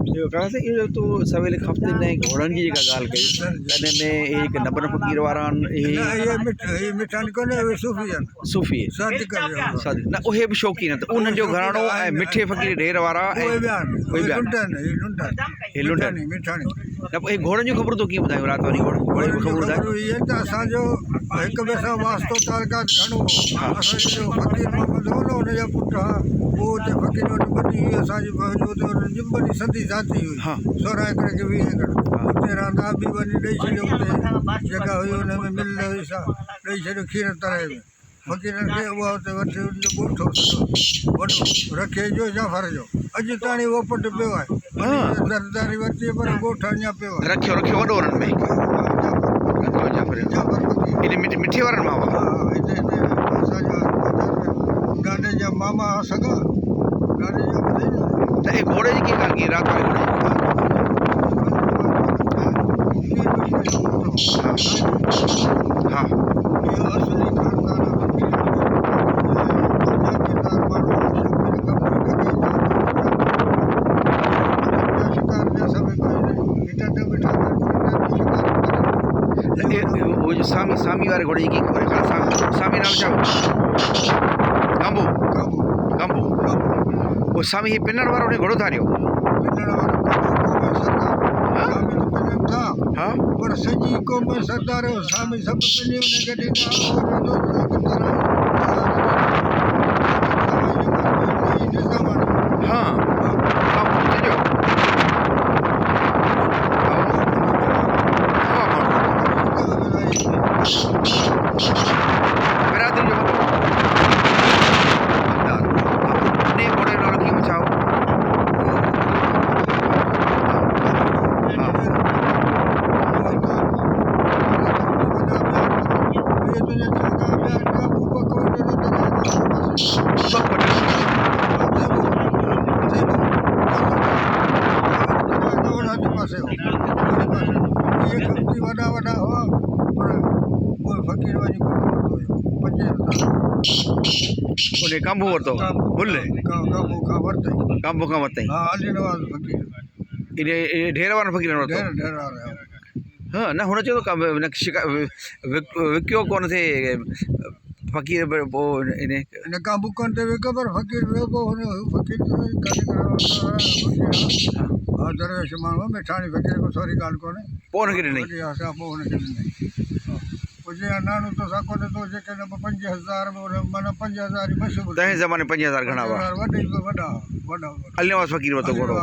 ये तो सवेल हफ्ते ने घोड़न की जगह गाल कई कने में एक नंबर फकीर वारान ये मिठान को ने सूफियन सूफी सादिक साद ना ओहे भी शौकीन त उन जो घराणो ऐं मिठे फकीर ढेर वारा ऐं कोई बयान हे लुंडन मिठानी ना ए घोड़न जो खबर तो की बुधायो रात वाली घोड़न जो खबर बुधायो ये त असा जो एक बेसा वास्तो तारकात घणो असा जो फकीर मोहम्मद होनो ने जा पुटा वो ते फकीर ने बनी असा जी जो तो जिम्बनी सदी जाती हुई हां 16 एकड़ के 20 एकड़ तेरा ना भी बनी दई छयो ते जगह हुई उन में मिल रही सा दई छयो खीर तरह में फकीर के वो ते वठे उन गोठो वडो रखे जो जाफर जो अज ताणी वो पट पियो है हां सरदारी वठी पर गोठा न्या पियो रखियो रखियो वडो उन में रखियो जाफर इन मिठे वारन मावा हां इते असा जो गाने जा मामा सगा गाने जा त ए घोड़े की गाल की रात वाली हां ये असली खानदान वो जो सामी वाले घोड़े की खबर है सामी नाम क्या गांबू गांबू वो सामी ही पिन्नड़ वारो ने घोड़ो थारियो हां पर सजी को में सरदार सामी सब पिने ने गडी हां गांबू जो बरादरी जो ने घोड़े नाल की मचाओ वॾा वॾा हुआ पर वो फकीर वञी उन्हें कांबू वरतो बुल्ले कांबू का वरतई हाँ अली नवाज फकीर इने ढेर वारन फकीर वरतो ढेर वाला हां ना हुन चो विक्यो कोन थे फकीर वो इने इन काबू करते हुए खबर फकीर वो फकीर हाँ दरवेश मानो मिठानी फकीर को सारी गाल को ने पोन के नहीं असा पोन के नहीं मुझे नानो तो साको ने तो जे के 5000 माने 5000 मशहूर तहे जमाने 5000 घणा वा वॾा वॾा अली नवाज फकीर वरतो घोड़ो